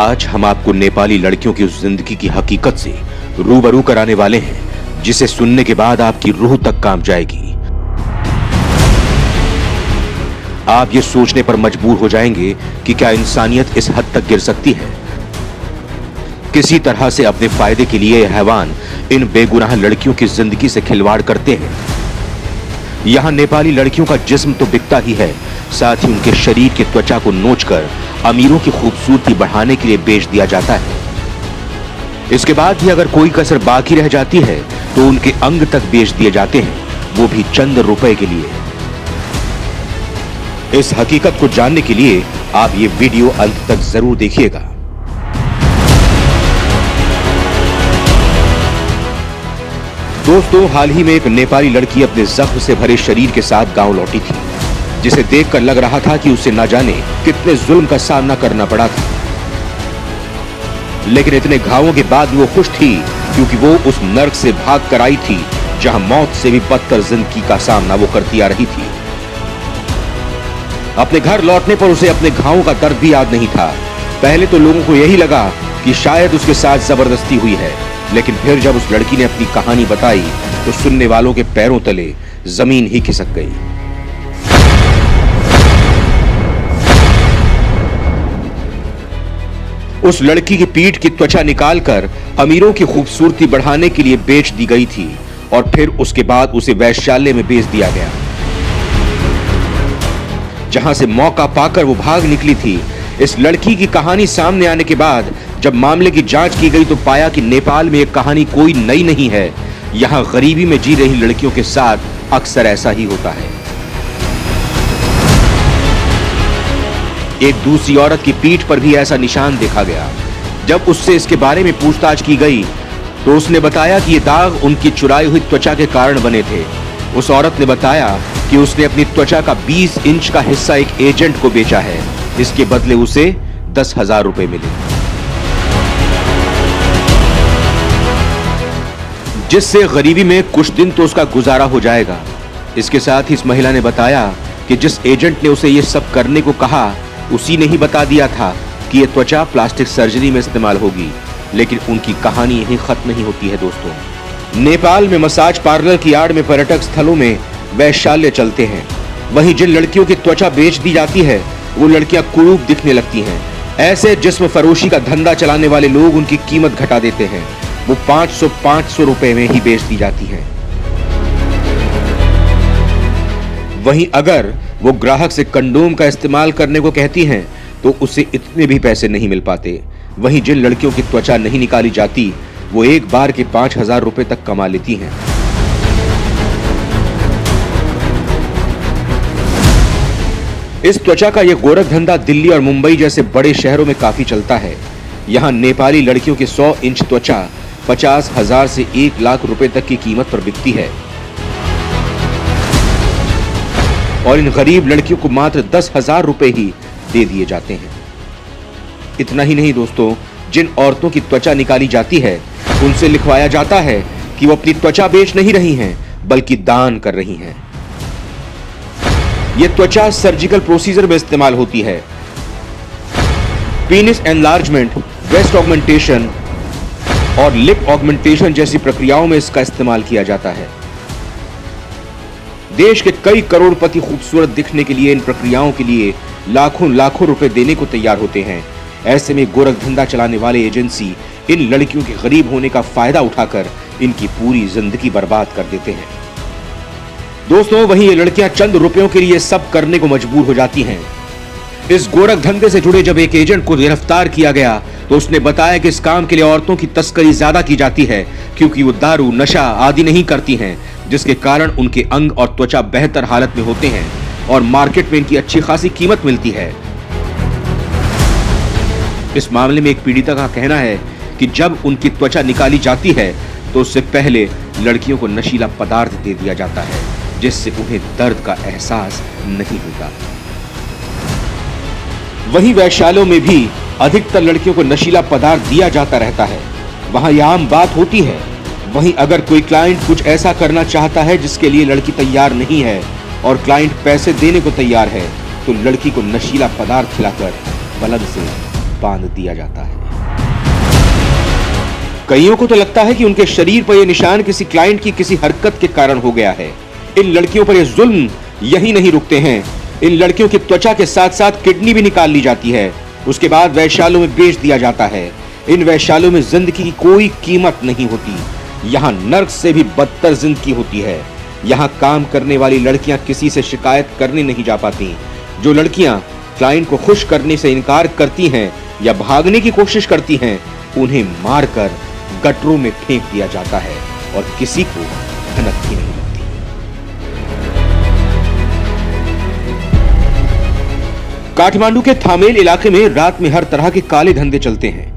आज हम आपको नेपाली लड़कियों की उस जिंदगी की हकीकत से रूबरू कराने वाले हैं जिसे सुनने के बाद आपकी रूह तक कांप जाएगी। आप ये सोचने पर मजबूर हो जाएंगे कि क्या इंसानियत इस हद तक गिर सकती है। किसी तरह से अपने फायदे के लिए हैवान इन बेगुनाह लड़कियों की जिंदगी से खिलवाड़ करते हैं। यहां नेपाली लड़कियों का जिस्म तो बिकता ही है, साथ ही उनके शरीर की त्वचा को नोचकर अमीरों की खूबसूरती बढ़ाने के लिए बेच दिया जाता है। इसके बाद भी अगर कोई कसर बाकी रह जाती है तो उनके अंग तक बेच दिए जाते हैं, वो भी चंद रुपए के लिए। इस हकीकत को जानने के लिए आप ये वीडियो अंत तक जरूर देखिएगा। दोस्तों, हाल ही में एक नेपाली लड़की अपने जख्म से भरे शरीर के साथ गांव लौटी थी, जिसे देखकर लग रहा था कि उसे न जाने कितने जुल्म का सामना करना पड़ा था। लेकिन इतने घावों के बाद वो खुश थी क्योंकि वो उस नर्क से भाग कर आई थी जहां मौत से भी बदतर जिंदगी का सामना वो करती आ रही थी। अपने घर लौटने पर उसे अपने घावों का दर्द भी याद नहीं था। पहले तो लोगों को यही लगा कि शायद उसके साथ जबरदस्ती हुई है, लेकिन फिर जब उस लड़की ने अपनी कहानी बताई तो सुनने वालों के पैरों तले जमीन ही खिसक गई। उस लड़की की पीठ की त्वचा निकालकर अमीरों की खूबसूरती बढ़ाने के लिए बेच दी गई थी और फिर उसके बाद उसे वैश्यालय में बेच दिया गया, जहां से मौका पाकर वो भाग निकली थी। इस लड़की की कहानी सामने आने के बाद जब मामले की जांच की गई तो पाया कि नेपाल में एक कहानी कोई नई नहीं है। यहां गरीबी में जी रही लड़कियों के साथ अक्सर ऐसा ही होता है। एक दूसरी औरत की पीठ पर भी ऐसा निशान देखा गया। जब उससे इसके बारे में पूछताछ की गई तो उसने बताया कि ये दाग उनकी चुराई हुई त्वचा के कारण बने थे। उस औरत ने बताया कि उसने अपनी त्वचा का 20 इंच का हिस्सा एक एजेंट को बेचा है। इसके बदले उसे 10,000 रुपए मिले, जिससे गरीबी में कुछ दिन तो उसका गुजारा हो जाएगा। इसके साथ ही इस महिला ने बताया कि जिस एजेंट ने उसे ये सब करने को कहा उसी ने ही बता दिया था कि ये त्वचा प्लास्टिक सर्जरी में इस्तेमाल होगी। लेकिन उनकी कहानी यहीं खत्म नहीं होती है। दोस्तों, नेपाल में मसाज पार्लर की आड़ में पर्यटक स्थलों में वैश्यालय चलते हैं। वहीं जिन लड़कियों की त्वचा बेच दी जाती है वो लड़कियां कुरूप दिखने लगती हैं। ऐसे जिस्म फरोशी का धंधा चलाने वाले लोग उनकी कीमत घटा देते हैं। वो 500 रुपए में ही बेच दी जाती हैं। वहीं अगर वो ग्राहक से कंडोम का इस्तेमाल करने को कहती हैं तो उसे इतने भी पैसे नहीं मिल पाते। वहीं जिन लड़कियों की त्वचा नहीं निकाली जाती वो एक बार के 5,000 रुपए तक कमा लेती हैं। इस त्वचा का यह गोरख धंधा दिल्ली और मुंबई जैसे बड़े शहरों में काफी चलता है। यहाँ नेपाली लड़कियों की 100 इंच त्वचा 50,000 से 1 लाख रुपए तक की कीमत पर बिकती है और इन गरीब लड़कियों को मात्र 10,000 रुपए ही दे दिए जाते हैं। इतना ही नहीं दोस्तों, जिन औरतों की त्वचा निकाली जाती है उनसे लिखवाया जाता है कि वो अपनी त्वचा बेच नहीं रही हैं बल्कि दान कर रही हैं। यह त्वचा सर्जिकल प्रोसीजर में इस्तेमाल होती है। पीनिस एनलार्जमेंट, ब्रेस्ट ऑगमेंटेशन और लिप ऑगमेंटेशन जैसी प्रक्रियाओं में इसका इस्तेमाल किया जाता है। देश के कई करोड़पति खूबसूरत दिखने के लिए इन प्रक्रियाओं के लिए लाखों रुपए देने को तैयार होते हैं। ऐसे में गोरख धंधा चलाने वाले एजेंसी इन लड़कियों के गरीब होने का फायदा उठाकर इनकी पूरी जिंदगी बर्बाद कर देते हैं। दोस्तों, वहीं ये लड़कियां चंद रुपयों के लिए सब करने को मजबूर हो जाती हैं। इस गोरख धंधे से जुड़े जब एक एजेंट को गिरफ्तार किया गया तो उसने बताया कि इस काम के लिए औरतों की तस्करी ज्यादा की जाती है क्योंकि वो दारू, नशा आदि नहीं करती हैं, जिसके कारण उनके अंग और त्वचा बेहतर हालत में होते हैं और मार्केट में इनकी अच्छी खासी कीमत मिलती है। इस मामले में एक पीड़िता का कहना है कि जब उनकी त्वचा निकाली जाती है तो उससे पहले लड़कियों को नशीला पदार्थ दे दिया जाता है, जिससे उन्हें दर्द का एहसास नहीं होता। वहीं वैश्यालयों में भी अधिकतर लड़कियों को नशीला पदार्थ दिया जाता रहता है। वहां यह आम बात होती है। वहीं अगर कोई क्लाइंट कुछ ऐसा करना चाहता है जिसके लिए लड़की तैयार नहीं है और क्लाइंट पैसे देने को तैयार है तो लड़की को नशीला पदार्थ खिलाकर बुलंद से बांध दिया जाता है। कईयों को तो लगता है कि उनके शरीर पर यह निशान किसी क्लाइंट की किसी हरकत के कारण हो गया है। इन लड़कियों पर यह जुल्म यही नहीं रुकते हैं, इन लड़कियों की त्वचा के साथ साथ किडनी भी निकाल ली जाती है, उसके बाद वैश्यालयों में बेच दिया जाता है। इन वैश्यालयों में जिंदगी की कोई कीमत नहीं होती, यहाँ नर्क से भी बदतर जिंदगी होती है। यहाँ काम करने वाली लड़कियां किसी से शिकायत करने नहीं जा पाती। जो लड़कियां क्लाइंट को खुश करने से इनकार करती हैं या भागने की कोशिश करती हैं, उन्हें मारकर गटरों में फेंक दिया जाता है और किसी को भनक भी नहीं लगती। काठमांडू के थामेल इलाके में रात में हर तरह के काले धंधे चलते हैं।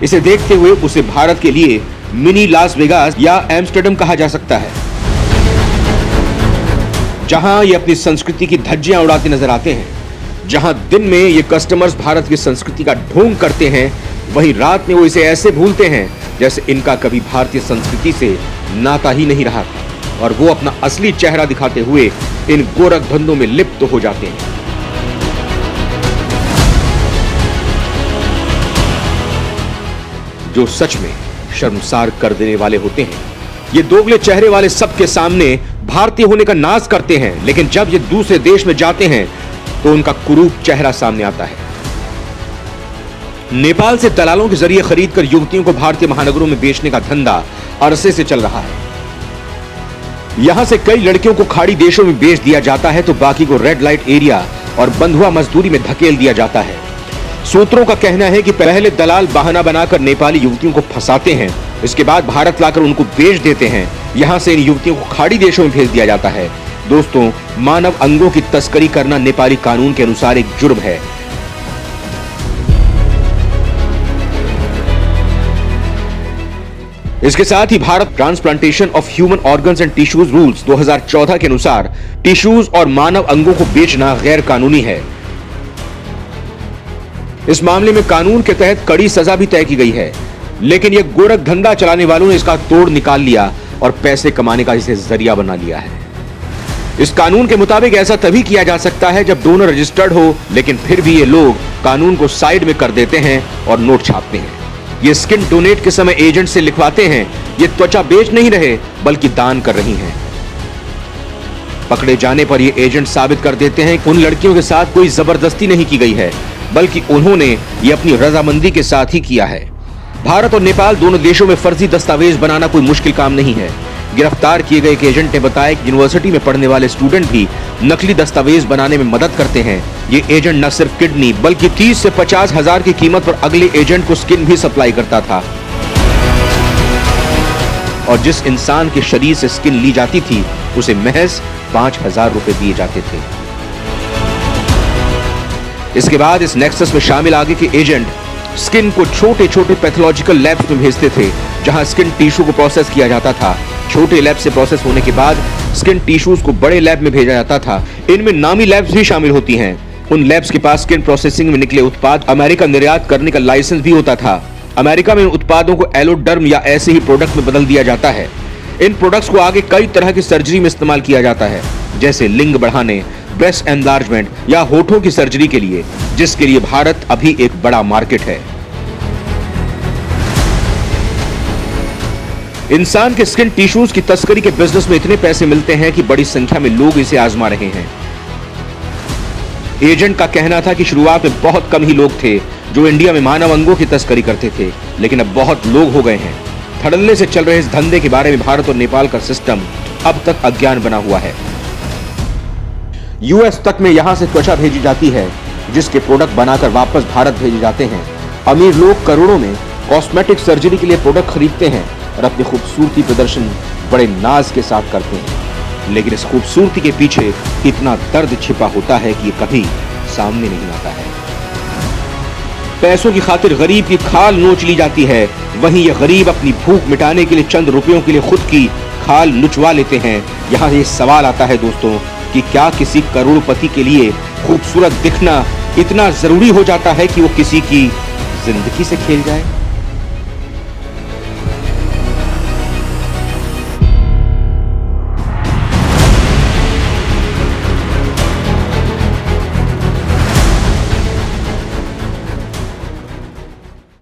इसे देखते हुए उसे भारत के लिए मिनी लास वेगास या एम्स्टर्डम कहा जा सकता है, जहां ये अपनी संस्कृति की धज्जियां उड़ाते नजर आते हैं। जहां दिन में ये कस्टमर्स भारत की संस्कृति का ढोंग करते हैं, वहीं रात में वो इसे ऐसे भूलते हैं जैसे इनका कभी भारतीय संस्कृति से नाता ही नहीं रहा था, और वो अपना असली चेहरा दिखाते हुए इन गोरख धंधों में लिप्त हो जाते हैं। जो सच में शर्मसार कर देने वाले होते हैं। ये दोगले चेहरे वाले सबके सामने भारतीय होने का नाज करते हैं, लेकिन जब ये दूसरे देश में जाते हैं तो उनका कुरूप चेहरा सामने आता है। नेपाल से दलालों के जरिए खरीदकर युवतियों को भारतीय महानगरों में बेचने का धंधा अरसे से चल रहा है। यहां से कई लड़कियों को खाड़ी देशों में बेच दिया जाता है तो बाकी को रेड लाइट एरिया और बंधुआ मजदूरी में धकेल दिया जाता है। सूत्रों का कहना है कि पहले दलाल बहाना बनाकर नेपाली युवतियों को फंसाते हैं, इसके बाद भारत लाकर उनको बेच देते हैं। यहां से इन युवतियों को खाड़ी देशों में भेज दिया जाता है। दोस्तों, मानव अंगों की तस्करी करना नेपाली कानून के अनुसार एक जुर्म है। इसके साथ ही Bharat transplantation of human organs and tissues rules 2014 के अनुसार टिश्यूज और मानव अंगों को बेचना गैर कानूनी है। इस मामले में कानून के तहत कड़ी सजा भी तय की गई है, लेकिन यह गोरख धंधा चलाने वालों ने इसका तोड़ निकाल लिया और पैसे कमाने का इसे जरिया बना लिया है। इस कानून के मुताबिक ऐसा तभी किया जा सकता है जब डोनर रजिस्टर्ड हो, लेकिन फिर भी ये लोग कानून को साइड में कर देते हैं और नोट छापते हैं। ये स्किन डोनेट के समय एजेंट से लिखवाते हैं ये त्वचा बेच नहीं रहे बल्कि दान कर रही हैं। पकड़े जाने पर ये एजेंट साबित कर देते हैं कि उन लड़कियों के साथ कोई जबरदस्ती नहीं की गई है, बल्कि उन्होंने ये अपनी रजामंदी के साथ ही किया है। भारत और नेपाल दोनों देशों में फर्जी दस्तावेज बनाना कोई मुश्किल काम नहीं है। गिरफ्तार किए गए एक एजेंट ने बताया कि यूनिवर्सिटी में पढ़ने वाले स्टूडेंट भी नकली दस्तावेज बनाने में मदद करते हैं। ये एजेंट न सिर्फ किडनी बल्कि 30 से 50 हजार की कीमत पर अगले एजेंट को स्किन भी सप्लाई करता था, और जिस इंसान के शरीर से स्किन ली जाती थी उसे महज 5,000 रुपए दिए जाते थे। इसके बाद इस नेक्सस में शामिल आगे के एजेंट स्किन को छोटे छोटे पैथोलॉजिकल लैब्स में भेजते थे, जहां स्किन टिश्यू को प्रोसेस किया जाता था। छोटे लैब से प्रोसेस होने के बाद स्किन टिश्यूज को बड़े लैब में भेजा जाता था। इनमें नामी लैब्स भी शामिल होती हैं। उन लैब्स के पास स्किन प्रोसेसिंग में निकले उत्पाद अमेरिका निर्यात करने का लाइसेंस भी होता था। अमेरिका में इन उत्पादों को एलोडर्म या ऐसे ही प्रोडक्ट में बदल दिया जाता है। इन प्रोडक्ट्स को आगे कई तरह की सर्जरी में इस्तेमाल किया जाता है, जैसे लिंग बढ़ाने, ब्रेस्ट एनलार्जमेंट या होठों की सर्जरी के लिए, जिसके लिए भारत अभी एक बड़ा मार्केट है। इंसान के स्किन टिश्यूज की तस्करी के बिजनेस में इतने पैसे मिलते हैं कि बड़ी संख्या में लोग इसे आजमा रहे हैं। एजेंट का कहना था कि शुरुआत में बहुत कम ही लोग थे जो इंडिया में मानव अंगों की तस्करी करते थे, लेकिन अब बहुत लोग हो गए हैं। धड़ल्ले से चल रहे इस धंधे के बारे में भारत और नेपाल का सिस्टम अब तक अज्ञान बना हुआ है। यूएस तक में यहां से त्वचा भेजी जाती है, जिसके प्रोडक्ट बनाकर वापस भारत भेजे जाते हैं। अमीर लोग करोड़ों में कॉस्मेटिक सर्जरी के लिए प्रोडक्ट खरीदते हैं और अपनी खूबसूरती प्रदर्शन बड़े नाज के साथ करते हैं, लेकिन इस खूबसूरती के पीछे इतना दर्द छिपा होता है कि ये कभी सामने नहीं आता है। पैसों की खातिर गरीब की खाल नोच ली जाती है, वहीं ये गरीब अपनी भूख मिटाने के लिए चंद रुपयों के लिए खुद की खाल नुचवा लेते हैं। यहाँ ये सवाल आता है दोस्तों कि क्या किसी करोड़पति के लिए खूबसूरत दिखना इतना जरूरी हो जाता है कि वो किसी की जिंदगी से खेल जाए?